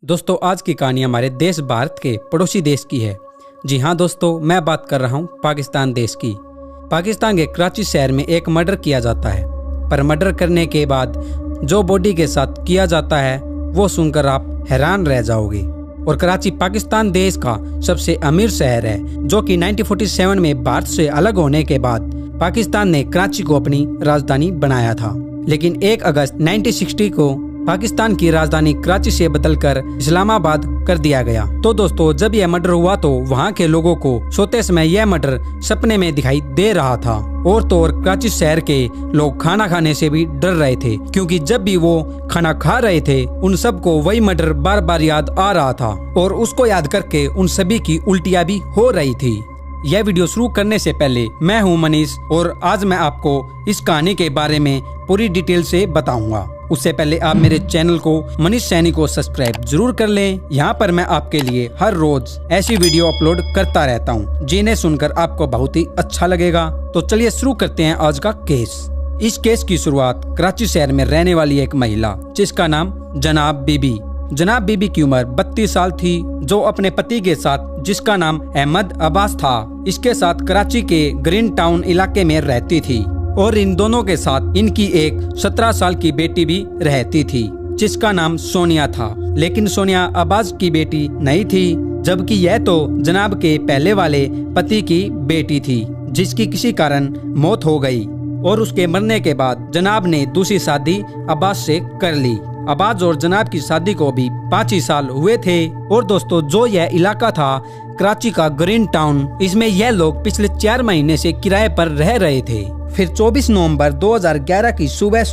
दोस्तों आज की कहानी हमारे देश भारत के पड़ोसी देश की है। जी हाँ दोस्तों, मैं बात कर रहा हूँ पाकिस्तान देश की। पाकिस्तान के कराची शहर में एक मर्डर किया जाता है, पर मर्डर करने के बाद जो बॉडी के साथ किया जाता है वो सुनकर आप हैरान रह जाओगे। और कराची पाकिस्तान देश का सबसे अमीर शहर है, जो कि 1947 में भारत से अलग होने के बाद पाकिस्तान ने कराची को अपनी राजधानी बनाया था। लेकिन 1 अगस्त 1960 को पाकिस्तान की राजधानी कराची से बदलकर इस्लामाबाद कर दिया गया। तो दोस्तों जब यह मर्डर हुआ तो वहाँ के लोगों को सोते समय यह मर्डर सपने में दिखाई दे रहा था। और तो और कराची शहर के लोग खाना खाने से भी डर रहे थे, क्योंकि जब भी वो खाना खा रहे थे उन सबको वही मर्डर बार बार याद आ रहा था और उसको याद करके उन सभी की उल्टियाँ भी हो रही थी। यह वीडियो शुरू करने से पहले मैं हूं मनीष और आज मैं आपको इस कहानी के बारे में पूरी डिटेल से बताऊंगा। उससे पहले आप मेरे चैनल को मनीष सैनी को सब्सक्राइब जरूर कर लें। यहाँ पर मैं आपके लिए हर रोज ऐसी वीडियो अपलोड करता रहता हूँ, जिन्हें सुनकर आपको बहुत ही अच्छा लगेगा। तो चलिए शुरू करते हैं आज का केस। इस केस की शुरुआत कराची शहर में रहने वाली एक महिला जिसका नाम जनाब बीबी की उम्र 32 साल थी, जो अपने पति के साथ जिसका नाम अहमद अब्बास था, इसके साथ कराची के ग्रीन टाउन इलाके में रहती थी। और इन दोनों के साथ इनकी एक 17 साल की बेटी भी रहती थी जिसका नाम सोनिया था। लेकिन सोनिया अब्बास की बेटी नहीं थी, जबकि यह तो जनाब के पहले वाले पति की बेटी थी, जिसकी किसी कारण मौत हो गई। और उसके मरने के बाद जनाब ने दूसरी शादी अब्बास से कर ली। अब्बास और जनाब की शादी को भी 5 ही साल हुए थे। और दोस्तों जो यह इलाका था कराची का ग्रीन टाउन, इसमें यह लोग पिछले 4 महीने से किराए पर रह रहे थे। फिर 24 नवंबर 2011 की सुबह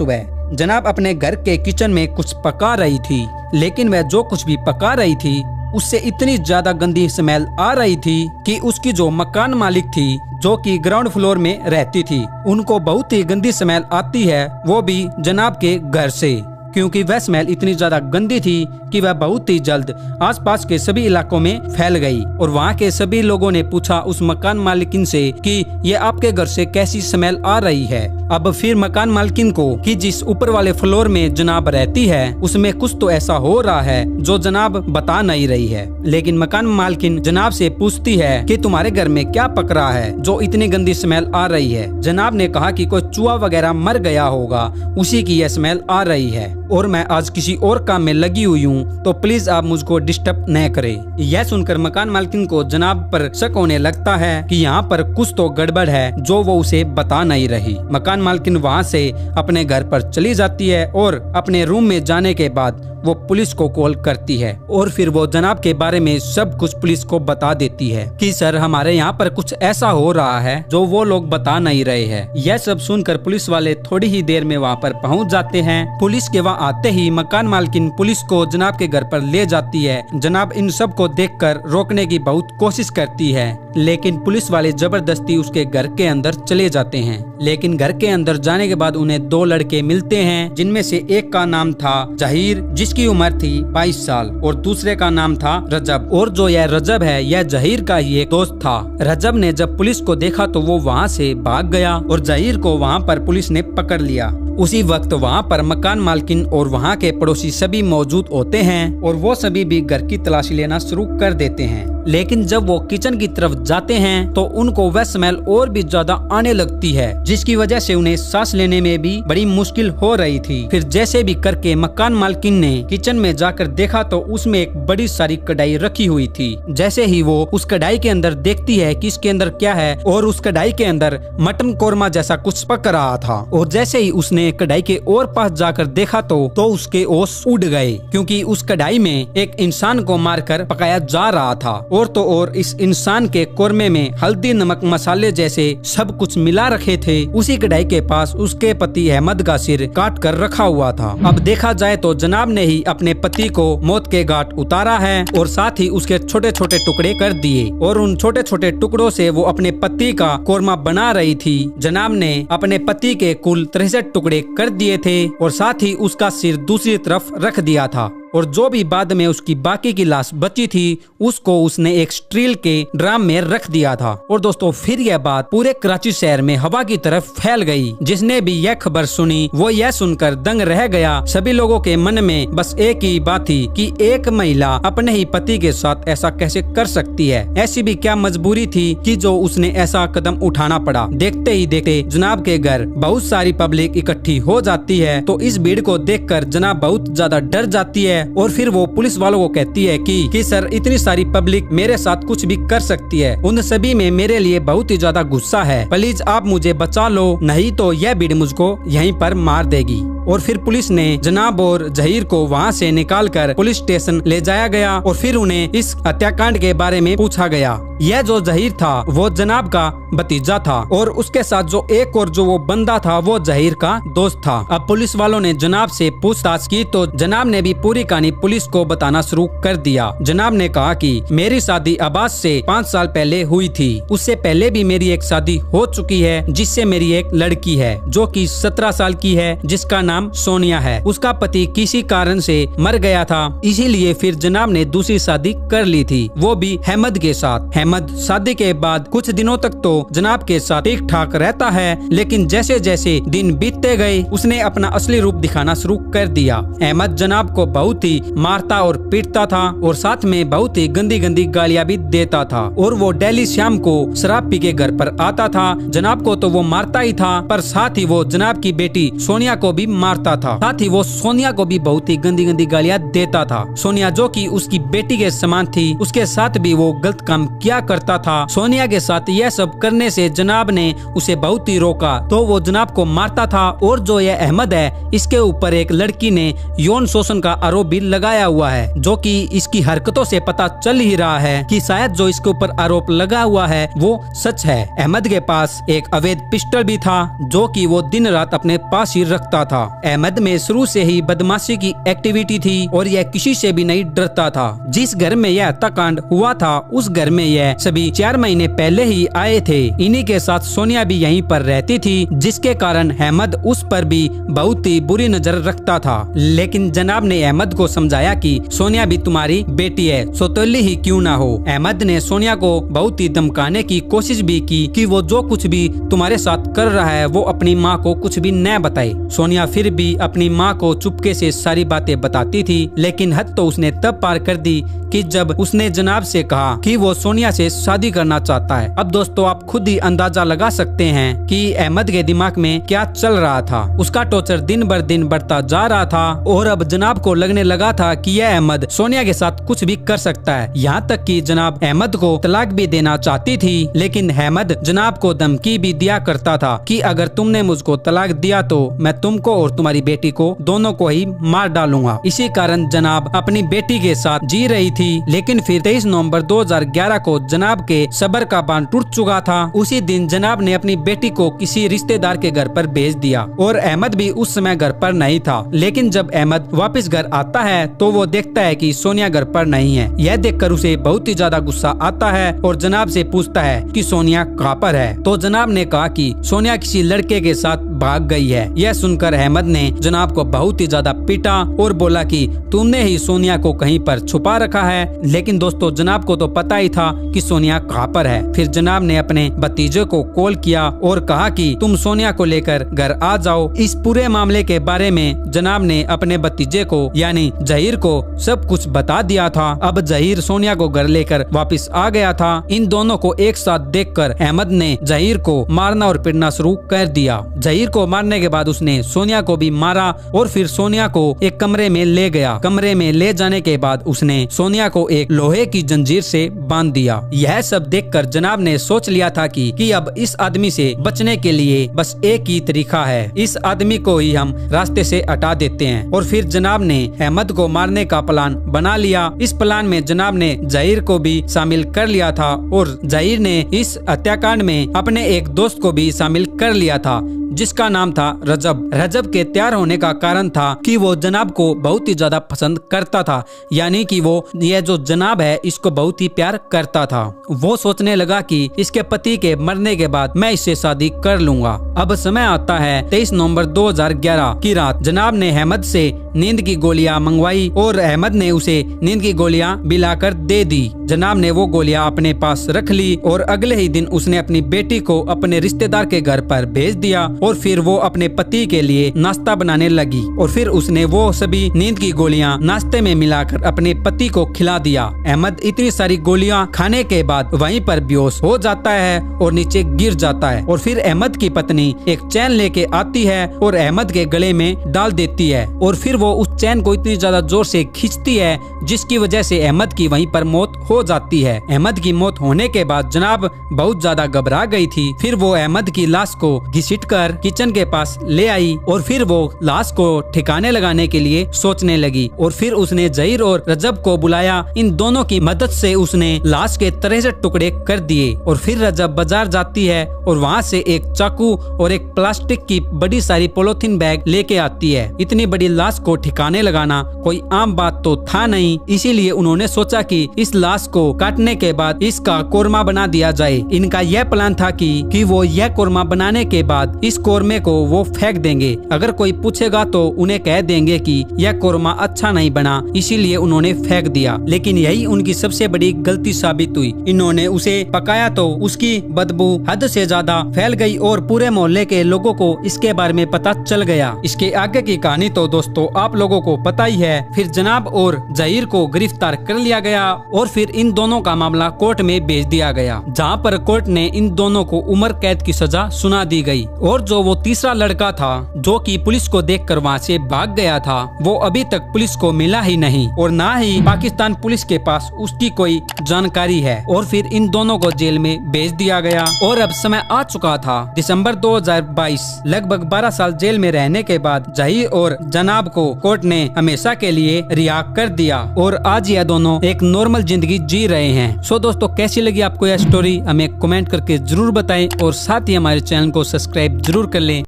जनाब अपने घर के किचन में कुछ पका रही थी, लेकिन वह जो कुछ भी पका रही थी उससे इतनी ज्यादा गंदी स्मेल आ रही थी कि उसकी जो मकान मालिक थी, जो कि ग्राउंड फ्लोर में रहती थी, उनको बहुत ही गंदी स्मेल आती है, वो भी जनाब के घर से, क्योंकि वह स्मेल इतनी ज्यादा गंदी थी कि वह बहुत ही जल्द आसपास के सभी इलाकों में फैल गई। और वहाँ के सभी लोगों ने पूछा उस मकान मालिकिन से कि ये आपके घर से कैसी स्मेल आ रही है। अब फिर मकान मालकिन को कि जिस ऊपर वाले फ्लोर में जनाब रहती है उसमें कुछ तो ऐसा हो रहा है जो जनाब बता नहीं रही है। लेकिन मकान मालकिन जनाब से पूछती है कि तुम्हारे घर में क्या पक रहा है जो इतनी गंदी स्मेल आ रही है। जनाब ने कहा कि कोई चूहा वगैरह मर गया होगा, उसी की यह स्मेल आ रही है और मैं आज किसी और काम में लगी हुई हूँ, तो प्लीज आप मुझको डिस्टर्ब न करें। यह सुनकर मकान मालकिन को जनाब पर शक होने लगता है कि यहाँ पर कुछ तो गड़बड़ है जो वो उसे बता नहीं रही। मकान मालकिन वहाँ से अपने घर पर चली जाती है और अपने रूम में जाने के बाद वो पुलिस को कॉल करती है और फिर वो जनाब के बारे में सब कुछ पुलिस को बता देती है कि सर हमारे यहाँ पर कुछ ऐसा हो रहा है जो वो लोग बता नहीं रहे हैं। यह सब सुनकर पुलिस वाले थोड़ी ही देर में वहाँ पर पहुँच जाते हैं। पुलिस के वहाँ आते ही मकान मालकिन पुलिस को जनाब के घर पर ले जाती है। जनाब इन सब को देखकर रोकने की बहुत कोशिश करती है, लेकिन पुलिस वाले जबरदस्ती उसके घर के अंदर चले जाते हैं। लेकिन घर के अंदर जाने के बाद उन्हें 2 लड़के मिलते हैं, जिनमें से एक का नाम था जहीर, जिसकी उम्र थी 22 साल, और दूसरे का नाम था रजब। और जो यह रजब है यह जहीर का ही एक दोस्त था। रजब ने जब पुलिस को देखा तो वो वहाँ से भाग गया और जहीर को वहाँ पर पुलिस ने पकड़ लिया। उसी वक्त वहाँ पर मकान मालकिन और वहाँ के पड़ोसी सभी मौजूद होते हैं और वो सभी भी घर की तलाशी लेना शुरू कर देते हैं। लेकिन जब वो किचन की तरफ जाते हैं तो उनको वह स्मेल और भी ज्यादा आने लगती है, जिसकी वजह से उन्हें सांस लेने में भी बड़ी मुश्किल हो रही थी। फिर जैसे भी करके मकान मालकिन ने किचन में जाकर देखा तो उसमें एक बड़ी सारी कढ़ाई रखी हुई थी। जैसे ही वो उस कढ़ाई के अंदर देखती है कि इसके अंदर क्या है, और उस कढ़ाई के अंदर मटन कोरमा जैसा कुछ पक रहा था। और जैसे ही उसने कढ़ाई के और पास जाकर देखा तो उसके होश उड़ गए, क्योंकि उस कढ़ाई में एक इंसान को मारकर पकाया जा रहा था। और तो और इस इंसान के कोरमे में हल्दी, नमक, मसाले जैसे सब कुछ मिला रखे थे। उसी कढ़ाई के पास उसके पति अहमद का सिर काट कर रखा हुआ था। अब देखा जाए तो जनाब ने ही अपने पति को मौत के घाट उतारा है और साथ ही उसके छोटे छोटे टुकड़े कर दिए और उन छोटे छोटे टुकड़ों से वो अपने पति का कोरमा बना रही थी। जनाब ने अपने पति के कुल 63 टुकड़े कर दिए थे और साथ ही उसका सिर दूसरी तरफ रख दिया था। और जो भी बाद में उसकी बाकी की लाश बची थी उसको उसने एक स्टील के ड्रम में रख दिया था। और दोस्तों फिर यह बात पूरे कराची शहर में हवा की तरफ फैल गई। जिसने भी यह खबर सुनी वो यह सुनकर दंग रह गया। सभी लोगों के मन में बस एक ही बात थी कि एक महिला अपने ही पति के साथ ऐसा कैसे कर सकती है। ऐसी भी क्या मजबूरी थी कि जो उसने ऐसा कदम उठाना पड़ा। देखते ही देखते जनाब के घर बहुत सारी पब्लिक इकट्ठी हो जाती है। तो इस भीड़ को देखकर जनाब बहुत ज्यादा डर जाती है और फिर वो पुलिस वालों को कहती है कि सर इतनी सारी पब्लिक मेरे साथ कुछ भी कर सकती है। उन सभी में मेरे लिए बहुत ही ज्यादा गुस्सा है। प्लीज आप मुझे बचा लो, नहीं तो यह भीड़ मुझको यहीं पर मार देगी। और फिर पुलिस ने जनाब और जहीर को वहाँ से निकालकर पुलिस स्टेशन ले जाया गया और फिर उन्हें इस हत्याकांड के बारे में पूछा गया। यह जो जहीर था वो जनाब का भतीजा था और उसके साथ जो एक और जो वो बंदा था वो जहीर का दोस्त था। अब पुलिस वालों ने जनाब से पूछताछ की तो जनाब ने भी पूरी कहानी पुलिस को बताना शुरू कर दिया। जनाब ने कहा कि मेरी शादी अब्बास से 5 साल पहले हुई थी। उससे पहले भी मेरी एक शादी हो चुकी है जिससे मेरी एक लड़की है जो कि 17 साल की है, जिसका नाम सोनिया है। उसका पति किसी कारण से मर गया था, इसीलिए फिर जनाब ने दूसरी शादी कर ली थी, वो भी अहमद के साथ। अहमद शादी के बाद कुछ दिनों तक तो जनाब के साथ ठीक ठाक रहता है, लेकिन जैसे जैसे दिन बीतते गए उसने अपना असली रूप दिखाना शुरू कर दिया। अहमद जनाब को बहुत ही मारता और पीटता था और साथ में बहुत ही गंदी गंदी गालियां भी देता था। और वो डेली शाम को शराब पी के घर पर आता था। जनाब को तो वो मारता ही था, पर साथ ही वो जनाब की बेटी सोनिया को भी मारता था। साथ ही वो सोनिया को भी बहुत ही गंदी गंदी गालियां देता था। सोनिया जो कि उसकी बेटी के समान थी, उसके साथ भी वो गलत काम किया करता था। सोनिया के साथ यह सब करने से जनाब ने उसे बहुत ही रोका तो वो जनाब को मारता था। और जो यह अहमद है इसके ऊपर एक लड़की ने यौन शोषण का आरोप भी लगाया हुआ है, जो कि इसकी हरकतों से पता चल ही रहा है कि शायद जो इसके ऊपर आरोप लगा हुआ है वो सच है। अहमद के पास एक अवैध पिस्टल भी था जो कि वो दिन रात अपने पास ही रखता था। अहमद में शुरू से ही बदमाशी की एक्टिविटी थी और यह किसी से भी नहीं डरता था। जिस घर में यह हत्याकांड हुआ था उस घर में यह सभी 4 महीने पहले ही आए थे। इन्हीं के साथ सोनिया भी यहीं पर रहती थी, जिसके कारण अहमद उस पर भी बहुत ही बुरी नजर रखता था। लेकिन जनाब ने अहमद को समझाया कि सोनिया भी तुम्हारी बेटी है, सौतेली ही क्यों ना हो। अहमद ने सोनिया को बहुत ही धमकाने की कोशिश भी की कि वो जो कुछ भी तुम्हारे साथ कर रहा है वो अपनी माँ को कुछ भी न बताए। सोनिया फिर भी अपनी माँ को चुपके से सारी बातें बताती थी, लेकिन हद तो उसने तब पार कर दी कि जब उसने जनाब से कहा कि वो सोनिया से शादी करना चाहता है। अब दोस्तों आप खुद ही अंदाजा लगा सकते हैं कि अहमद के दिमाग में क्या चल रहा था। उसका टॉर्चर दिन बर दिन बढ़ता जा रहा था और अब जनाब को लगने लगा था कि यह अहमद सोनिया के साथ कुछ भी कर सकता है। यहाँ तक कि जनाब अहमद को तलाक भी देना चाहती थी, लेकिन अहमद जनाब को धमकी भी दिया करता था कि अगर तुमने मुझको तलाक दिया तो मैं तुमको और तुम्हारी बेटी को दोनों को ही मार डालूंगा। इसी कारण जनाब अपनी बेटी के साथ जी रही थी। लेकिन फिर 23 नवंबर 2011 को जनाब के सब्र का बांध टूट चुका था। उसी दिन जनाब ने अपनी बेटी को किसी रिश्तेदार के घर पर भेज दिया और अहमद भी उस समय घर पर नहीं था। लेकिन जब अहमद वापस घर आता है तो वो देखता है कि सोनिया घर पर नहीं है। यह देखकर उसे बहुत ही ज्यादा गुस्सा आता है और जनाब से पूछता है कि सोनिया कहाँ पर है। तो जनाब ने कहा कि सोनिया किसी लड़के के साथ भाग गई है। यह सुनकर अहमद ने जनाब को बहुत ही ज्यादा पीटा और बोला कि तुमने ही सोनिया को कहीं पर छुपा रखा है। लेकिन दोस्तों जनाब को तो पता ही था कि सोनिया कहाँ पर है। फिर जनाब ने अपने भतीजे को कॉल किया और कहा कि तुम सोनिया को लेकर घर आ जाओ। इस पूरे मामले के बारे में जनाब ने अपने भतीजे को यानी जहीर को सब कुछ बता दिया था। अब जहीर सोनिया को घर लेकर वापस आ गया था। इन दोनों को एक साथ देखकर अहमद ने जहीर को मारना और पीटना शुरू कर दिया। जहीर को मारने के बाद उसने सोनिया को भी मारा और फिर सोनिया को एक कमरे में ले गया। कमरे में ले जाने के बाद उसने सोनिया को एक लोहे की जंजीर से बांध दिया। यह सब देखकर जनाब ने सोच लिया था कि अब इस आदमी से बचने के लिए बस एक ही तरीका है, इस आदमी को ही हम रास्ते से हटा देते हैं। और फिर जनाब ने अहमद को मारने का प्लान बना लिया। इस प्लान में जनाब ने जहीर को भी शामिल कर लिया था और जहीर ने इस हत्याकांड में अपने एक दोस्त को भी शामिल कर लिया था जिसका नाम था रजब। रजब के तैयार होने का कारण था कि वो जनाब को बहुत ही ज्यादा पसंद करता था, यानी कि वो ये जो जनाब है इसको बहुत ही प्यार करता था। वो सोचने लगा कि इसके पति के मरने के बाद मैं इससे शादी कर लूंगा। अब समय आता है 23 नवंबर 2011 की रात। जनाब ने अहमद से नींद की गोलियां मंगवाई और अहमद ने उसे नींद की गोलियां पिलाकर दे दी। जनाब ने वो गोलियां अपने पास रख ली और अगले ही दिन उसने अपनी बेटी को अपने रिश्तेदार के घर पर भेज दिया और फिर वो अपने पति के लिए नाश्ता बनाने लगी और फिर उसने वो सभी नींद की गोलियां नाश्ते में मिलाकर अपने पति को खिला दिया। अहमद इतनी सारी गोलियां खाने के बाद वहीं पर बेहोश हो जाता है और नीचे गिर जाता है और फिर अहमद की पत्नी एक चैन लेके आती है और अहमद के गले में डाल देती है और फिर वो उस चैन को इतनी ज्यादा जोर से खींचती है जिसकी वजह से अहमद की वहीं पर मौत हो जाती है। अहमद की मौत होने के बाद जनाब बहुत ज्यादा घबरा गई थी। फिर वो अहमद की लाश को घसीटकर किचन के पास ले आई और फिर वो लाश को ठिकाने लगाने के लिए सोचने लगी और फिर उसने जहीर और रजब को बुलाया। इन दोनों की मदद से उसने लाश के 63 टुकड़े कर दिए और फिर रजब बाजार जाती है और वहाँ से एक चाकू और एक प्लास्टिक की बड़ी सारी पॉलीथीन बैग लेके आती है। इतनी बड़ी लाश को ठिकाने लगाना कोई आम बात तो था नहीं, इसीलिए उन्होंने सोचा कि इस लाश को काटने के बाद इसका कोरमा बना दिया जाए। इनका यह प्लान था कि वो यह कोरमा बनाने के बाद इस कोरमे को वो फेंक देंगे। अगर कोई पूछेगा तो उन्हें कह देंगे कि यह कोरमा अच्छा नहीं बना, इसीलिए उन्होंने फेंक दिया। लेकिन यही उनकी सबसे बड़ी गलती साबित हुई। इन्होंने उसे पकाया तो उसकी बदबू हद से ज्यादा फैल गई और पूरे मोहल्ले के लोगों को इसके बारे में पता चल गया। इसके आगे की कहानी तो दोस्तों आप लोगों को पता ही है। फिर जनाब और जहीर को गिरफ्तार कर लिया गया और फिर इन दोनों का मामला कोर्ट में भेज दिया गया, जहां पर कोर्ट ने इन दोनों को उम्र कैद की सजा सुना दी गई। और जो वो तीसरा लड़का था जो कि पुलिस को देखकर वहां से भाग गया था, वो अभी तक पुलिस को मिला ही नहीं और ना ही पाकिस्तान पुलिस के पास उसकी कोई जानकारी है। और फिर इन दोनों को जेल में भेज दिया गया और अब समय आ चुका था दिसंबर 2022। लगभग 12 साल जेल में रहने के बाद जहीर और जनाब को कोर्ट ने हमेशा के लिए रिहा कर दिया और आज यह दोनों एक नॉर्मल जिंदगी जी रहे हैं। सो दोस्तों कैसी लगी आपको यह स्टोरी हमें कमेंट करके जरूर बताएं और साथ ही हमारे चैनल को सब्सक्राइब जरूर कर लें।